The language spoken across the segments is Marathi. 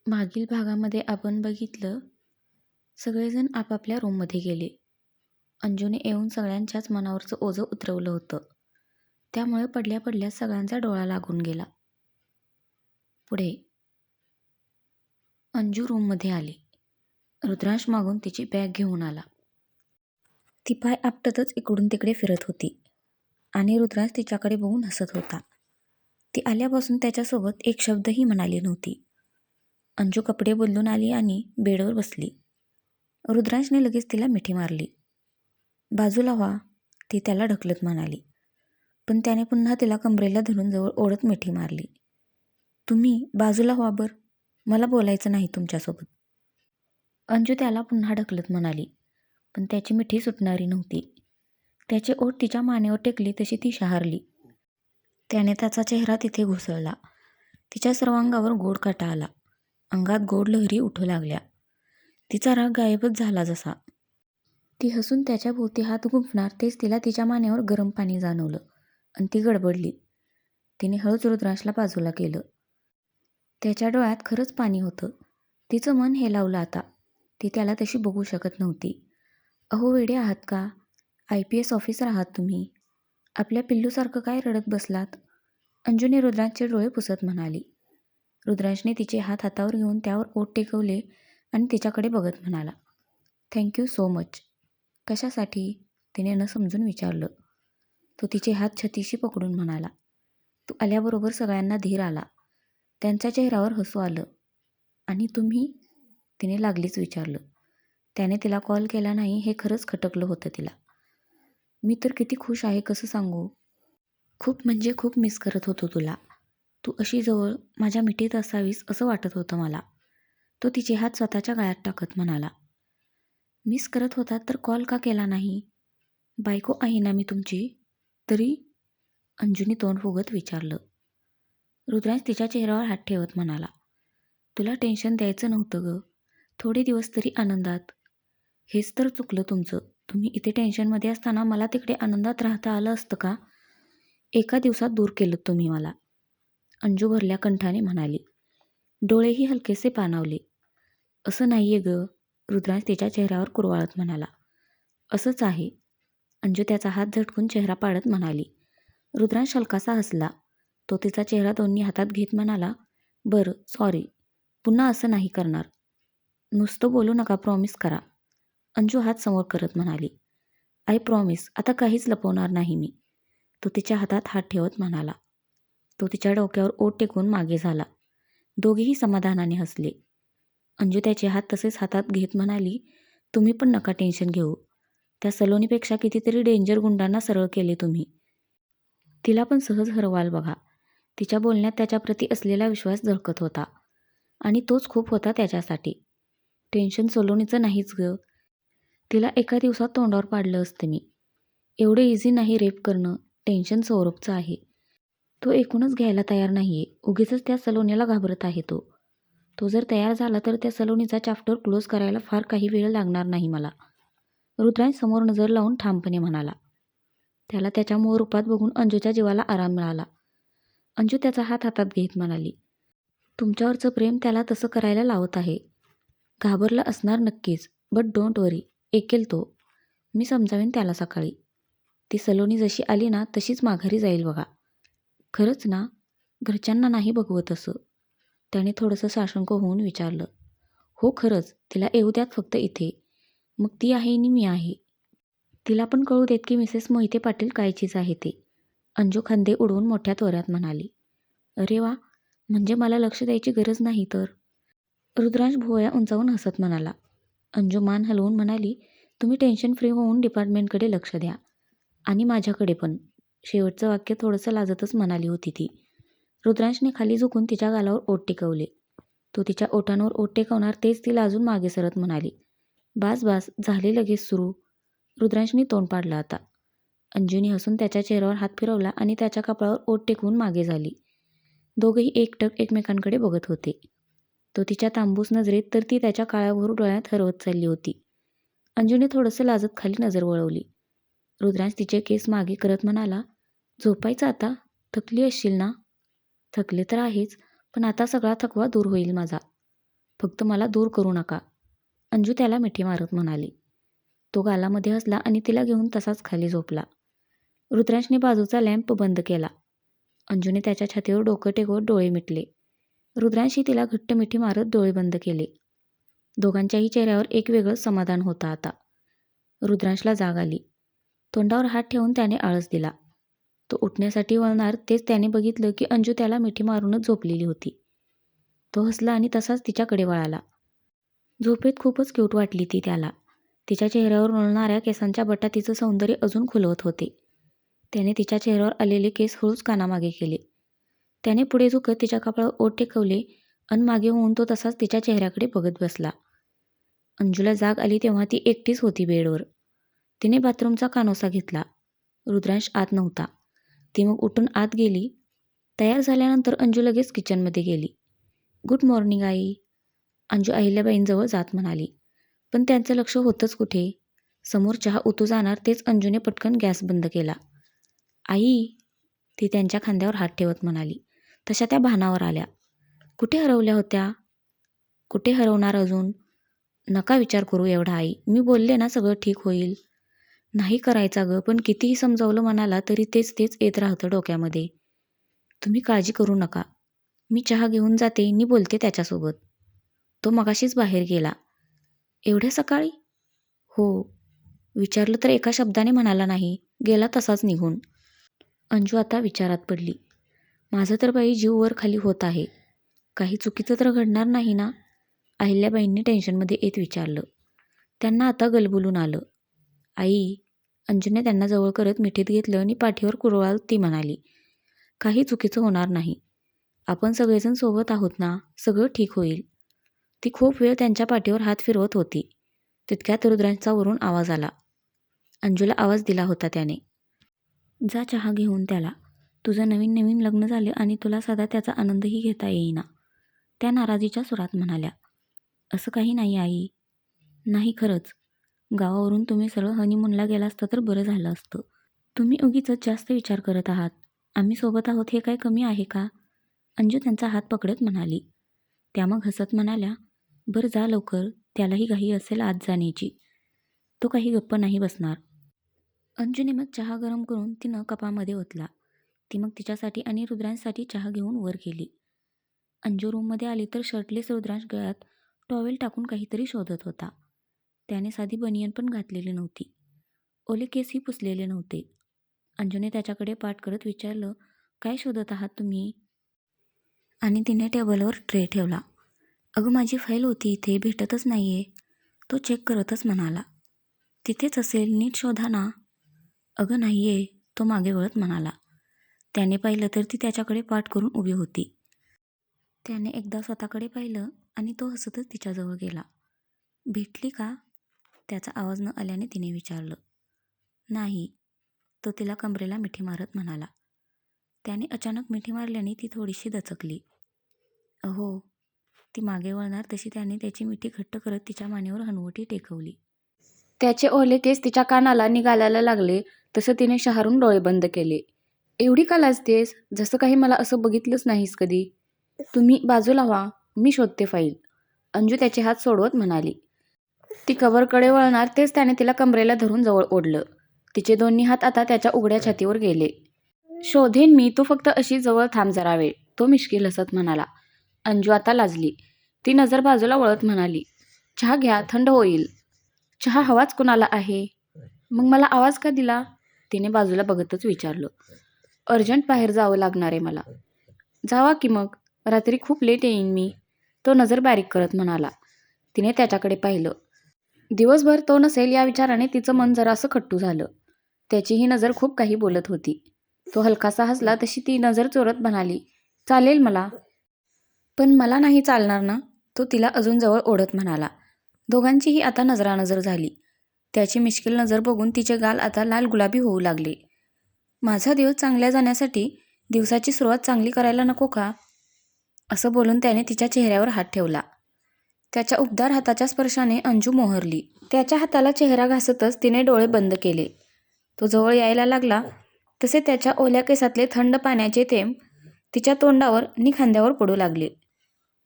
मागील भागामध्ये आपण बघितलं, सगळेजण आपापल्या रूममध्ये गेले. अंजूने येऊन सगळ्यांच्याच मनावरचं ओझं उतरवलं होतं. त्यामुळे पडल्या पडल्या सगळ्यांचा डोळा लागून गेला. पुढे अंजू रूममध्ये आली. रुद्रांश मागून तिची बॅग घेऊन आला. ती पाय आपटतच इकडून तिकडे फिरत होती आणि रुद्रांश तिच्याकडे बघून हसत होता. ती आल्यापासून त्याच्यासोबत एक शब्दही म्हणाली नव्हती. अंजू कपडे बदलून आली आणि बेडवर बसली. रुद्रांशने लगेच तिला मिठी मारली. बाजूला व्हा, ती त्याला ढकलत म्हणाली. पण त्याने पुन्हा तिला कमरेला धरून जवळ ओढत मिठी मारली. तुम्ही बाजूला व्हा बर, मला बोलायचं नाही तुमच्यासोबत. अंजू त्याला पुन्हा ढकलत म्हणाली, पण त्याची मिठी सुटणारी नव्हती. त्याचे ओठ तिच्या मानेवर टेकली तशी ती शहारली. त्याने त्याचा चेहरा तिथे घुसळला. तिच्या सर्वांगावर गोड काटा आला. अंगात गोड लहरी उठू लागल्या. तिचा राग गायबच झाला जसा. ती हसून त्याच्या भोवती हात गुंफणार तेच तिला तिच्या मानेवर गरम पाणी जाणवलं आणि ती गडबडली. तिने हळूच रुद्रांशला बाजूला केलं. त्याच्या डोळ्यात खरंच पाणी होतं. तिचं मन हेलावलं आता. ती त्याला तशी बघू शकत नव्हती. अहो वेडे आहात का? IPS ऑफिसर आहात तुम्ही. आपल्या पिल्लूसारखं काय रडत बसलात? अंजूने रुद्रांशचे डोळे पुसत म्हणाली. रुद्रांशने तिचे हात हातावर घेऊन त्यावर ओठ टेकवले आणि तिच्याकडे बघत म्हणाला, थँक्यू सो मच. कशासाठी? तिने न समजून विचारलं. तो तिचे हात छतीशी पकडून म्हणाला, तू आल्याबरोबर सगळ्यांना धीर आला. त्यांच्या चेहऱ्यावर हसू आलं. आणि तुम्ही? तिने लागलीच विचारलं. त्याने तिला कॉल केला नाही हे खरंच खटकलं होतं तिला. मी तर किती खुश आहे कसं सांगू. खूप म्हणजे खूप मिस करत होतो तुला. तू अशी जवळ माझ्या मिठीत असावीस असं वाटत होतं मला. तो तिचे हात स्वतःच्या गळ्यात टाकत म्हणाला. मिस करत होता तर कॉल का केला नाही? बायको आहे ना मी तुमची. तरी? अंजूने तोंड फुगत विचारलं. रुद्रांश तिच्या चेहऱ्यावर हात ठेवत म्हणाला, तुला टेन्शन द्यायचं नव्हतं ग. थोडे दिवस तरी आनंदात. हेच तर चुकलं तुमचं. तुम्ही इथे टेन्शनमध्ये असताना मला तिकडे आनंदात राहता आलं असतं का? एका दिवसात दूर केलं तुम्ही मला. अंजू भरल्या कंठाने म्हणाली. डोळेही हलकेसे पाणावले. असं नाहीये ग. रुद्रांश तिच्या चेहऱ्यावर कुरवाळत म्हणाला. असंच आहे. अंजू त्याचा हात झटकून चेहरा पाडत म्हणाली. रुद्रांश हलकासा हसला. तो तिचा चेहरा दोन्ही हातात घेत म्हणाला, बरं सॉरी. पुन्हा असं नाही करणार. नुसतं बोलू नका, प्रॉमिस करा. अंजू हात समोर करत म्हणाली. I promise. आता काहीच लपवणार नाही मी. तो तिच्या हातात हात ठेवत म्हणाला. तो तिच्या डोक्यावर ओठ टेकून मागे झाला. दोघेही समाधानाने हसले. अंजू त्याचे हात तसेच हातात घेत म्हणाली, तुम्ही पण नका टेन्शन घेऊ. त्या सलोनीपेक्षा कितीतरी डेंजर गुंडांना सरळ केले तुम्ही. तिला पण सहज हरवाल बघा. तिच्या बोलण्यात त्याच्याप्रती असलेला विश्वास झळकत होता. आणि तोच खूप होता त्याच्यासाठी. टेन्शन सलोनीचं नाहीच ग. तिला एका दिवसात तोंडावर पाडलं असतं मी. एवढं इझी नाही रेप करणं. टेन्शन सौरभचं आहे. तो एकूणच घ्यायला तयार नाहीये. उगीचच त्या सलोनीला घाबरत आहे तो. तो जर तयार झाला तर त्या सलोनीचा चॅप्टर क्लोज करायला फार काही वेळ लागणार नाही मला. रुद्रांश समोर नजर लावून ठामपणे म्हणाला. त्याला त्याच्या मूळ रूपात बघून अंजूच्या जीवाला आराम मिळाला. अंजू त्याचा हात हातात घेत म्हणाली, तुमच्यावरचं प्रेम त्याला तसं करायला लावत आहे. घाबरला असणार नक्कीच, बट डोंट वरी. ऐकेल तो. मी समजावीन त्याला सकाळी. ती सलोनी जशी आली ना तशीच माघारी जाईल बघा. खरंच ना? घरच्यांना नाही बघवत असं. त्याने थोडंसं साशंक होऊन विचारलं. हो खरंच. तिला येऊ द्यात फक्त इथे. मग ती आहे आणि मी आहे. तिला पण कळू देत की मिसेस मोहिते पाटील कायचीच आहे ते. अंजू खांदे उडवून मोठ्या त्वऱ्यात म्हणाली. अरे वा, म्हणजे मला लक्ष द्यायची गरज नाही तर. रुद्रांश भुवया उंचावून हसत म्हणाला. अंजू मान हलवून म्हणाली, तुम्ही टेन्शन फ्री होऊन डिपार्टमेंटकडे लक्ष द्या. आणि माझ्याकडे पण. शेवटचं वाक्य थोडंसं लाजतच म्हणाली होती ती. रुद्रांशने खाली झुकून तिच्या गालावर ओठ टेकवले. तो तिच्या ओठांवर ओठ टेकवणार तेच ती लाजून मागे सरत म्हणाली. बास बास, झाले लगेच सुरू. रुद्रांशने तोंड पाडलं आता. अंजूने हसून त्याच्या चेहऱ्यावर हात फिरवला आणि त्याच्या कपाळावर ओठ टेकवून मागे झाली. दोघेही एकटक एकमेकांकडे बघत होते. तो तिच्या तांबूस नजरेत तर ती त्याच्या काळ्याभोर डोळ्यात हरवत चालली होती. अंजूने थोडंसं लाजत खाली नजर वळवली. रुद्रांश तिचे केस मागे करत म्हणाला, झोपायचं आता? थकली असशील ना? थकले तर आहेच, पण आता सगळा थकवा दूर होईल माझा. फक्त मला दूर करू नका, अंजू त्याला मिठी मारत म्हणाली. तो गालामध्ये हसला आणि तिला घेऊन तसाच खाली झोपला. रुद्रांशने बाजूचा लॅम्प बंद केला. अंजूने त्याच्या छातीवर डोकं टेकवत डोळे मिटले. रुद्रांशी तिला घट्ट मिठी मारत डोळे बंद केले. दोघांच्याही चेहऱ्यावर एक वेगळंच समाधान होतं आता. रुद्रांशला जाग आली. तोंडावर हात ठेवून त्याने आळस दिला. तो उठण्यासाठी वळणार तेच त्याने बघितलं की अंजू त्याला मिठी मारूनच झोपलेली होती. तो हसला आणि तसाच तिच्याकडे वळाला. झोपेत खूपच क्यूट वाटली ती त्याला. तिच्या चेहऱ्यावर रुळणाऱ्या केसांच्या बटा तिचं सौंदर्य अजून खुलवत होते. त्याने तिच्या चेहऱ्यावर आलेले केस हळूच कानामागे केले. त्याने पुढे झुकत तिच्या कपाळावर ओठ टेकवले अन मागे होऊन तो तसाच तिच्या चेहऱ्याकडे बघत बसला. अंजूला जाग आली तेव्हा ती एकटीच होती बेडवर. तिने बाथरूमचा कानोसा घेतला. रुद्रांश आत नव्हता. ती मग उठून आत गेली. तयार झाल्यानंतर अंजू लगेच किचनमध्ये गेली. गुड मॉर्निंग आई, अंजू अहिल्याबाईंजवळ जात म्हणाली. पण त्यांचं लक्ष होतंच कुठे. समोर चहा उतू जाणार तेच अंजूने पटकन गॅस बंद केला. आई, ती त्यांच्या खांद्यावर हात ठेवत म्हणाली. तशा त्या भानावर आल्या. कुठे हरवल्या होत्या? कुठे हरवणार अजून? नका विचार करू एवढा आई, मी बोलले ना सगळं ठीक होईल. नाही करायचा गं, पण कितीही समजावलं मनाला तरी तेच तेच येत राहतं डोक्यामध्ये. तुम्ही काळजी करू नका, मी चहा घेऊन जाते आणि बोलते त्याच्यासोबत. तो मगाशीच बाहेर गेला. एवढ्या सकाळी? हो. विचारलं तर एका शब्दाने म्हणाला नाही, गेला तसाच निघून. अंजू आता विचारात पडली. माझं तर बाई जीव वर खाली होत आहे. काही चुकीचं तर घडणार नाही ना? अहिल्याबाईंनी टेन्शनमध्ये येत विचारलं. त्यांना आता गलबुलून आलं. आई, अंजूने त्यांना जवळ करत मिठीत घेतलं आणि पाठीवर कुरवाळत ती म्हणाली. काही चुकीचं होणार नाही. आपण सगळेजण सोबत आहोत ना, सगळं ठीक होईल. ती खूप वेळ त्यांच्या पाठीवर हात फिरवत होती. तितक्यात रुद्रांचा वरून आवाज आला. अंजूला आवाज दिला होता त्याने. जा चहा घेऊन त्याला. तुझं नवीन नवीन लग्न झालं आणि तुला साधा त्याचा आनंदही घेता येईना. त्या नाराजीच्या सुरात म्हणाल्या. असं काही नाही आई. नाही खरंच. गावावरून तुम्ही सरळ हनीमूनला गेला असता तर बरं झालं असतं. तुम्ही उगीच जास्त विचार करत आहात. आम्ही सोबत आहोत हे काय कमी आहे का? अंजू त्यांचा हात पकडत म्हणाली. त्या मग हसत म्हणाल्या, बरं जा लवकर, त्यालाही घाई असेल आत जाण्याची. तो काही गप्प नाही बसणार. अंजूने मग चहा गरम करून तिनं कपामध्ये ओतला. ती मग तिच्यासाठी आणि रुद्रांसाठी चहा घेऊन वर गेली. अंजू रूममध्ये आली तर शर्टलेस रुद्रांश गळ्यात टॉवेल टाकून काहीतरी शोधत होता. त्याने साधी बनियन पण घातलेली नव्हती. ओले केसही पुसलेले नव्हते. अंजूने त्याच्याकडे पाठ करत विचारलं, काय शोधत आहात तुम्ही? आणि तिने टेबलवर ट्रे ठेवला. अगं माझी फाईल होती इथे, भेटतच नाही आहे. तो चेक करतच म्हणाला. तिथेच असेल, नीट शोधा ना. अगं नाही आहे, तो मागे वळत म्हणाला. त्याने पाहिलं तर ती त्याच्याकडे पाठ करून उभी होती. त्याने एकदा स्वतःकडे पाहिलं आणि तो हसतच तिच्याजवळ गेला. भेटली का? त्याचा आवाज न आल्याने तिने विचारलं. नाही, तो तिला कमरेला मिठी मारत म्हणाला. त्याने अचानक मिठी मारल्याने ती थोडीशी दचकली. अहो, ती मागे वळणार तशी त्याने त्याची मिठी घट्ट करत तिच्या मानेवर हनुवटी टेकवली. त्याचे ओले केस तिच्या कानाला निघालायला लागले तसं तिने शहारून डोळे बंद केले. एवढी का लाजतेस? जसं काही मला असं बघितलंच नाहीस कधी. तुम्ही बाजूला व्हा, मी शोधते फाईल. अंजू त्याचे हात सोडवत म्हणाली. ती कव्हरकडे वळणार तेच त्याने तिला कमरेला धरून जवळ ओढलं. तिचे दोन्ही हात आता त्याच्या उघड्या छातीवर गेले. शोधेन मी, तू फक्त अशी जवळ थांब जरा वेळ, तो मिश्किल हसत म्हणाला. अंजू आता लाजली. ती नजर बाजूला वळत म्हणाली. चहा घ्या, थंड होईल. चहा हवाच कुणाला आहे? मग मला आवाज का दिला? तिने बाजूला बघतच विचारलं. अर्जंट बाहेर जावं लागणार आहे मला. जावा की मग, रात्री खूप लेट येईन मी, तो नजर बारीक करत म्हणाला. तिने त्याच्याकडे पाहिलं. दिवसभर तो नसेल या विचाराने तिचं मन जरासं खट्टू झालं. त्याची ही नजर खूप काही बोलत होती. तो हलकासा हसला तशी ती नजर चोरत म्हणाली. चालेल मला. पण मला नाही चालणार ना, तो तिला अजून जवळ ओढत म्हणाला. दोघांचीही आता नजरानजर झाली. त्याची मिश्किल नजर बघून तिचे गाल आता लाल गुलाबी होऊ लागले. माझा दिवस चांगल्या जाण्यासाठी दिवसाची सुरुवात चांगली करायला नको का? असं बोलून त्याने तिच्या चेहऱ्यावर हात ठेवला. त्याच्या उबदार हाताच्या स्पर्शाने अंजू मोहरली. त्याच्या हाताला चेहरा घासतच तिने डोळे बंद केले. तो जवळ यायला लागला तसे त्याच्या ओल्या केसातले थंड पाण्याचे थेंब तिच्या तोंडावर आणि खांद्यावर पडू लागले.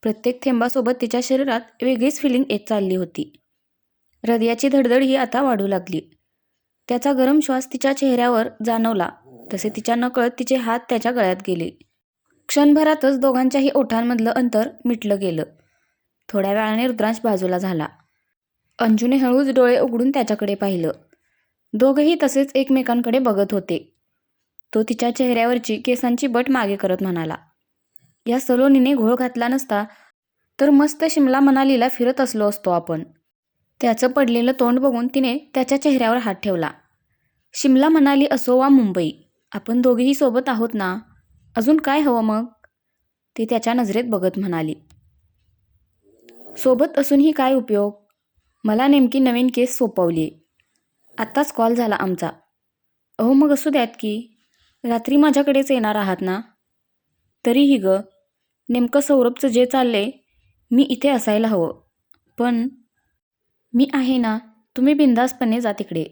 प्रत्येक थेंबासोबत तिच्या शरीरात वेगळीच फिलिंग येत चालली होती. हृदयाची धडधड ही आता वाढू लागली. त्याचा गरम श्वास तिच्या चेहऱ्यावर जाणवला तसे तिच्या नकळत तिचे हात त्याच्या गळ्यात गेले. क्षणभरातच दोघांच्याही ओठांमधलं अंतर मिटलं गेलं. थोड्या वेळाने रुद्रांश बाजूला झाला. अंजूने हळूच डोळे उघडून त्याच्याकडे पाहिलं. दोघंही तसेच एकमेकांकडे बघत होते. तो तिच्या चेहऱ्यावरची केसांची बट मागे करत म्हणाला, या सलोनीने घोळ घातला नसता तर मस्त शिमला मनालीला फिरत असलो असतो आपण. त्याचं पडलेलं तोंड बघून तिने त्याच्या चेहऱ्यावर हात ठेवला. शिमला मनाली असो वा मुंबई, आपण दोघेही सोबत आहोत ना, अजून काय हवं मग? ती त्याच्या नजरेत बघत म्हणाली. सोबत असूनही काय उपयोग? मला नेमकी नवीन केस सोपवली. आत्ताच कॉल झाला आमचा. अहो मग असू द्यात की, रात्री माझ्याकडेच येणार आहात ना? तरीही ग, नेमकं सौरभचं जे चाललंय, मी इथे असायला हवं. पण मी आहे ना, तुम्ही बिंदासपणे जा तिकडे.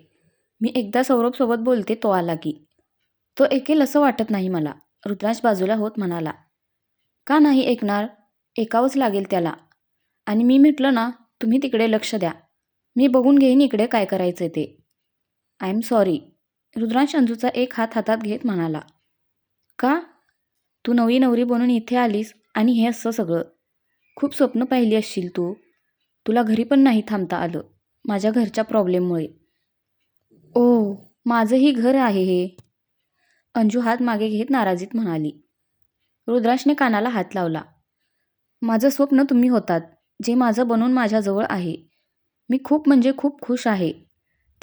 मी एकदा सौरभसोबत बोलते तो आला की. तो ऐकेल असं वाटत नाही मला, रुद्रांश बाजूला होत म्हणाला. का नाही ऐकणार? ऐकावंच लागेल त्याला. आणि मी म्हटलं ना, तुम्ही तिकडे लक्ष द्या. मी बघून घेईन इकडे काय करायचं ते. I am sorry. रुद्रांश अंजूचा एक हात हातात घेत म्हणाला. का? तू नवी नवरी बनून इथे आलीस आणि हे असं सगळं. खूप स्वप्न पाहिली असशील तू. तुला घरी पण नाही थांबता आलं माझ्या घरच्या प्रॉब्लेममुळे. ओ, माझंही घर आहे हे. अंजू हात मागे घेत नाराजीत म्हणाली. रुद्रांशने कानाला हात लावला. माझं स्वप्न तुम्ही होतात, जे माझं बनून माझ्याजवळ आहे. मी खूप म्हणजे खूप खुश आहे.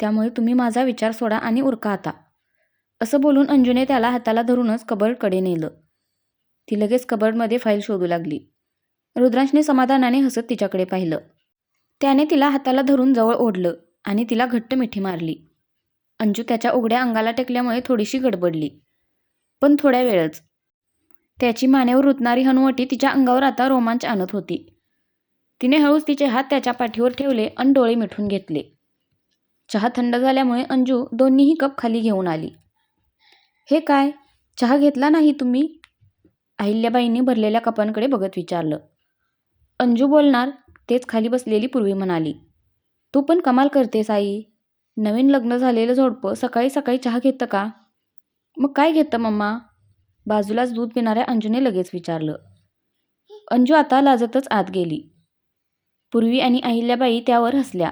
त्यामुळे तुम्ही माझा विचार सोडा आणि उरका आता. असं बोलून अंजूने त्याला हाताला धरूनच कबर्डकडे नेलं. ती लगेच कबर्डमध्ये फाईल शोधू लागली. रुद्रांशने समाधानाने हसत तिच्याकडे पाहिलं. त्याने तिला हाताला धरून जवळ ओढलं आणि तिला घट्ट मिठी मारली. अंजू त्याच्या उघड्या अंगाला टेकल्यामुळे थोडीशी गडबडली. पण थोड्या वेळच. त्याची मानेवर रुतणारी हनुवटी तिच्या अंगावर आता रोमांच आणत होती. तिने हळूच तिचे हात त्याच्या पाठीवर ठेवले आणि डोळे मिटून घेतले. चहा थंड झाल्यामुळे अंजू दोन्हीही कप खाली घेऊन आली. हे काय, चहा घेतला नाही तुम्ही? अहिल्याबाईंनी भरलेल्या कपांकडे बघत विचारलं. अंजू बोलणार तेच खाली बसलेली पूर्वी म्हणाली. तू पण कमाल करतेस आई. नवीन लग्न झालेलं जोडपं सकाळी सकाळी चहा घेतं का? मग काय घेतं मम्मा? बाजूलाच दूध पिणाऱ्या अंजूने लगेच विचारलं. अंजू आता लाजतच आत गेली. पूर्वी आणि अहिल्याबाई त्यावर हसल्या.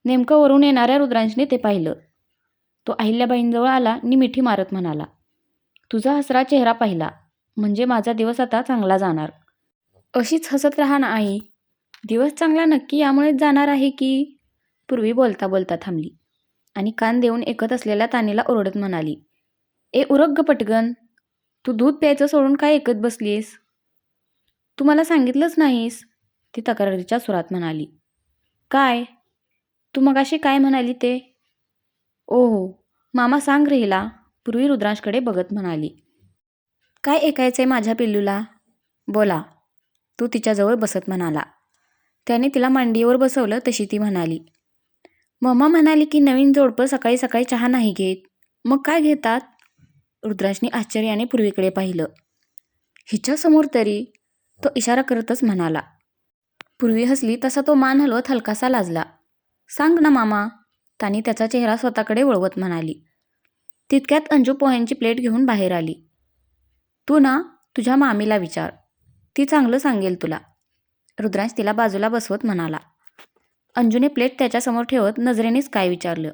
नेमकं वरून येणाऱ्या रुद्रांशने ते पाहिलं. तो अहिल्याबाईंजवळ आला आणि मिठी मारत म्हणाला. तुझा हसरा चेहरा पाहिला म्हणजे माझा दिवस आता चांगला जाणार. अशीच हसत राहा ना आई. दिवस चांगला नक्की यामुळेच जाणार आहे की? पूर्वी बोलता बोलता थांबली आणि कान देऊन ऐकत असलेल्या तानीला ओरडत म्हणाली. ए उरक ग पटकन. तू दूध प्यायचं सोडून काय ऐकत बसलीस? तू मला सांगितलंच नाहीस, ती तक्रारीच्या सुरात म्हणाली. काय? तू मगाशी काय म्हणाली ते? ओहो, मामा सांग रे हिला, पूर्वी रुद्रांशकडे बघत म्हणाली. काय ऐकायचंय माझ्या पिल्लूला? बोला, तू तिच्याजवळ बसत म्हणाला. त्याने तिला मांडीवर बसवलं तशी ती म्हणाली. मम्मा म्हणाली की नवीन जोडपं सकाळी सकाळी चहा नाही घेत. मग काय घेतात? रुद्रांशने आश्चर्याने पूर्वीकडे पाहिलं. हिच्यासमोर तरी, तो इशारा करतच म्हणाला. पूर्वी हसली तसा तो मान हलवत हलकासा लाजला. सांग ना मामा, तानी त्याचा चेहरा स्वतःकडे वळवत म्हणाली. तितक्यात अंजू पोह्यांची प्लेट घेऊन बाहेर आली. तू ना तुझ्या मामीला विचार, ती चांगलं सांगेल तुला, रुद्रांश तिला बाजूला बसवत म्हणाला. अंजूने प्लेट त्याच्यासमोर ठेवत नजरेनेच काय विचारलं.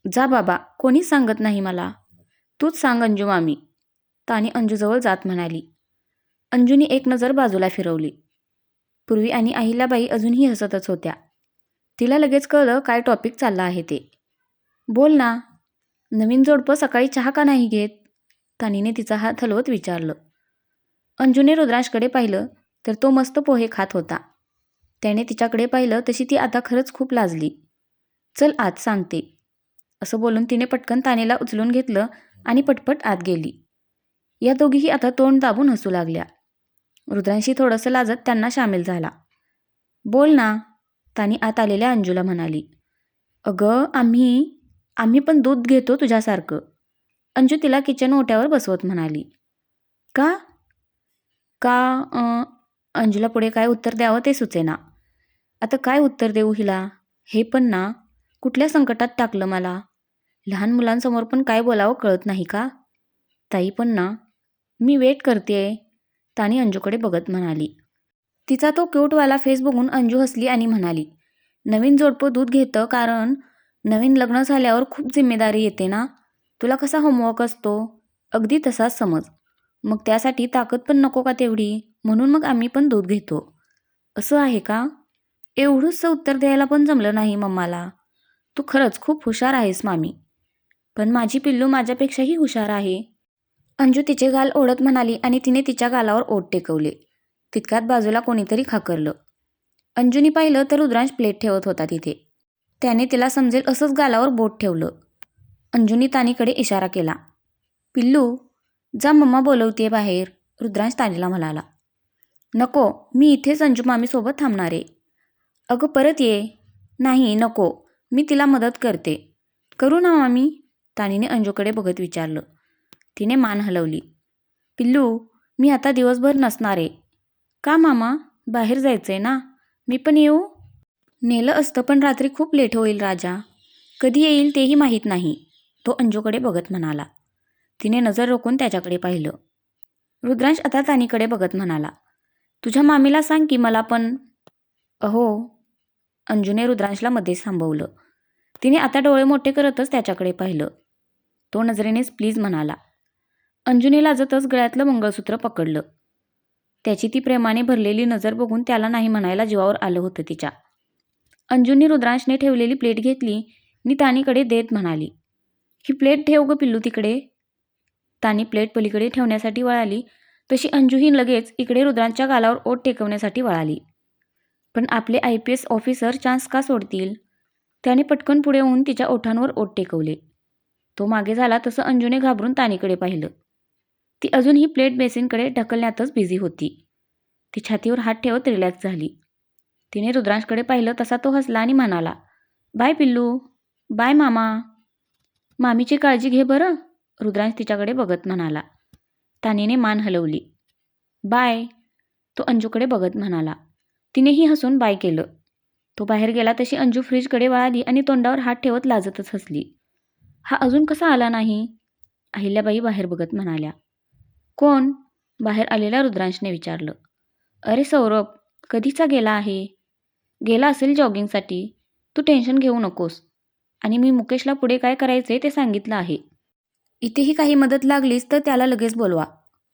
जा बाबा, कोणीच सांगत नाही मला. तूच सांग अंजू मामी, तानी अंजूजवळ जात म्हणाली. अंजूने एक नजर बाजूला फिरवली. पूर्वी आणि अहिल्याबाई अजूनही हसतच होत्या. तिला लगेच कळलं काय टॉपिक चालला आहे ते. बोल ना, नवीन जोडपं सकाळी चहा का नाही घेत? तानीने तिचा हात हलवत विचारलं. अंजूने रुद्रांशकडे पाहिलं तर तो मस्त पोहे खात होता. त्याने तिच्याकडे पाहिलं तशी ती आता खरंच खूप लाजली. चल आत सांगते, असं बोलून तिने पटकन तानीला उचलून घेतलं आणि पटपट आत गेली. या दोघीही आता तोंड दाबून हसू लागल्या. रुद्रांशी थोडंसं लाजत त्यांना सामील झाला. बोल ना, तानी आत आलेल्या अंजूला म्हणाली. अगं आम्ही पण दूध घेतो तुझ्यासारखं, अंजू तिला किचन ओट्यावर बसवत म्हणाली. का? अंजूला पुढे काय उत्तर द्यावं ते सुचेना. आता काय उत्तर देऊ हिला? हे पण ना, कुठल्या संकटात टाकलं मला. लहान मुलांसमोर पण काय बोलावं कळत नाही का? ताई पण ना, मी वेट करतेय. तानी अंजूकडे बघत म्हणाली. तिचा तो क्यूटवाला फेस बघून अंजू हसली आणि म्हणाली, नवीन जोडपं दूध घेतं कारण नवीन लग्न झाल्यावर खूप जिम्मेदारी येते ना. तुला कसा होमवर्क असतो, अगदी तसाच समज. मग त्यासाठी ताकद पण नको का तेवढी, म्हणून मग आम्ही पण दूध घेतो. असं आहे का? एवढंच उत्तर द्यायला पण जमलं नाही मम्माला. तू खरंच खूप हुशार आहेस मामी. पण माझी पिल्लू माझ्यापेक्षाही हुशार आहे. अंजू तिचे गाल ओढत म्हणाली आणि तिने तिच्या गालावर ओठ टेकवले. तितक्यात बाजूला कोणीतरी खाकरलं. अंजूनी पाहिलं तर रुद्रांश प्लेट ठेवत होता तिथे. त्याने तिला समजेल असंच गालावर बोट ठेवलं. अंजूनी तानीकडे इशारा केला. पिल्लू, जा मम्मा बोलवतेय बाहेर, रुद्रांश तानीला म्हणाला. नको, मी इथेच अंजू मामीसोबत थांबणार आहे. अगं परत ये. नाही नको, मी तिला मदत करते. करू ना मामी? तानीने अंजूकडे बघत विचारलं. तिने मान हलवली. पिल्लू, मी आता दिवसभर नसणार आहे. का मामा? बाहेर जायचंय ना, मी पण येऊ? नेलं असतं पण रात्री खूप लेट होईल राजा. कधी येईल तेही माहीत नाही, तो अंजूकडे बघत म्हणाला. तिने नजर रोखून त्याच्याकडे पाहिलं. रुद्रांश आता तानीकडे बघत म्हणाला. तुझ्या मामीला सांग की मला पण. अहो, अंजूने रुद्रांशला मध्येच थांबवलं. तिने आता डोळे मोठे करतच त्याच्याकडे पाहिलं. तो नजरेनेच प्लीज म्हणाला. अंजूने लाजतच गळ्यातलं मंगळसूत्र पकडलं. त्याची ती प्रेमाने भरलेली नजर बघून त्याला नाही म्हणायला जीवावर आलं होतं तिच्या. अंजूने रुद्रांशने ठेवलेली प्लेट घेतली आणि तानीकडे देत म्हणाली. ही प्लेट ठेव गं पिल्लू तिकडे. तानी प्लेट पलीकडे ठेवण्यासाठी वळाली तशी अंजूही लगेच इकडे रुद्रांच्या गालावर ओठ टेकवण्यासाठी वळाली. पण आपले IPS ऑफिसर चान्स का सोडतील? त्याने पटकन पुढे होऊन तिच्या ओठांवर ओठ टेकवले. तो मागे झाला तसं अंजूने घाबरून तानीकडे पाहिलं. ती अजूनही प्लेट बेसिनकडे ढकलण्यातच बिझी होती. ती छातीवर हात ठेवत रिलॅक्स झाली. तिने रुद्रांशकडे पाहिलं तसा तो हसला आणि म्हणाला. बाय पिल्लू. बाय मामा. मामीची काळजी घे बरं, रुद्रांश तिच्याकडे बघत म्हणाला. तानीने मान हलवली. बाय, तो अंजूकडे बघत म्हणाला. तिनेही हसून बाय केलं. तो बाहेर गेला तशी अंजू फ्रीजकडे वळाली आणि तोंडावर हात ठेवत लाजतच हसली. हा अजून कसा आला नाही? अहिल्याबाई बाहेर बघत म्हणाल्या. कोण? बाहेर आलेल्या रुद्रांशने विचारलं. अरे सौरभ, कधीचा गेला आहे. गेला असेल जॉगिंगसाठी. तू टेन्शन घेऊ नकोस. आणि मी मुकेशला पुढे काय करायचे ते सांगितलं आहे. इथेही काही मदत लागलीच तर त्याला लगेच बोलवा.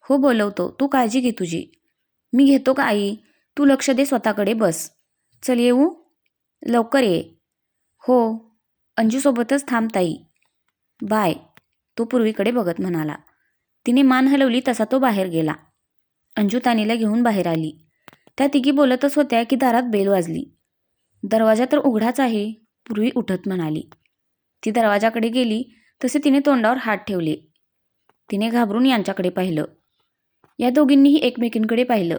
हो बोलवतो, तू काळजी घे तुझी. मी घेतो का आई? तू लक्ष दे स्वतःकडे. बस. चल येऊ? लवकर ये. हो, अंजूसोबतच थांब ताई. बाय, तो पूर्वीकडे बघत म्हणाला. तिने मान हलवली तसा तो बाहेर गेला. अंजू तानीला घेऊन बाहेर आली. त्या तिघी बोलतच होत्या की दारात बेल वाजली. दरवाजा तर उघडाच आहे, पूर्वी उठत म्हणाली. ती दरवाजाकडे गेली तसे तिने तोंडावर हात ठेवले. तिने घाबरून यांच्याकडे पाहिलं. या दोघींनीही एकमेकींकडे पाहिलं.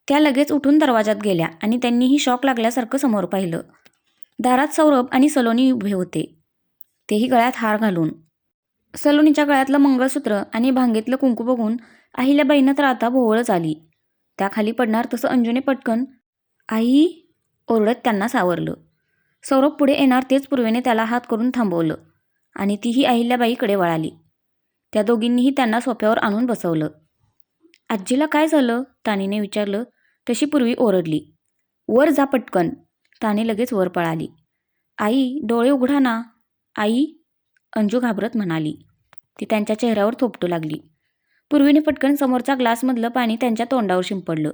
त्या लगेच उठून दरवाजात गेल्या आणि त्यांनीही शॉक लागल्यासारखं समोर पाहिलं. दारात सौरभ आणि सलोनी उभे होते, तेही गळ्यात हार घालून. सलोनीच्या गळ्यातलं मंगळसूत्र आणि भांगेतलं कुंकू बघून अहिल्याबाईंना तर आता भोवळच आली. त्या खाली पडणार तसं अंजूने पटकन आई ओरडत त्यांना सावरलं. सौरभ पुढे येणार तेच पूर्वेने त्याला हात करून थांबवलं आणि तीही अहिल्याबाईकडे वळाली. त्या दोघींनीही त्यांना सोफ्यावर आणून बसवलं. आजीला काय झालं? तानीने विचारलं तशी पूर्वी ओरडली. वर जा पटकन. तानी लगेच वर पळाली. आई डोळे उघडा ना. आई, अंजू घाबरत म्हणाली. ती त्यांच्या चेहऱ्यावर थोपटू लागली. पूर्वीने पटकन समोरच्या ग्लासमधलं पाणी त्यांच्या तोंडावर शिंपडलं.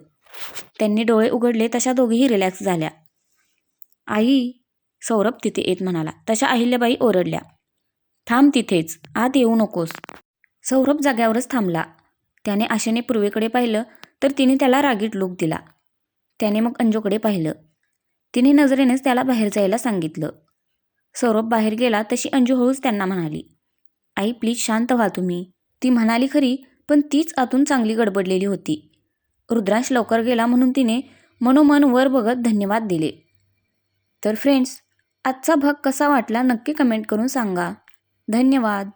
त्यांनी डोळे उघडले तशा दोघीही रिलॅक्स झाल्या. आई, सौरभ तिथे येत म्हणाला तशा अहिल्याबाई ओरडल्या. थांब तिथेच, आत येऊ नकोस. सौरभ जाग्यावरच थांबला. त्याने आशेने पूर्वेकडे पाहिलं तर तिने त्याला रागीट लूक दिला. त्याने मग अंजूकडे पाहिलं. तिने नजरेनेच त्याला बाहेर जायला सांगितलं. सौरभ बाहेर गेला तशी अंजू हळूच त्यांना म्हणाली. आई प्लीज शांत व्हा तुम्ही. ती म्हणाली खरी पण तीच आतून चांगली गडबडलेली होती. रुद्रांश लवकर गेला म्हणून तिने मनोमन वर बघत धन्यवाद दिले. तर फ्रेंड्स, आजचा भाग कसा वाटला नक्की कमेंट करून सांगा. धन्यवाद.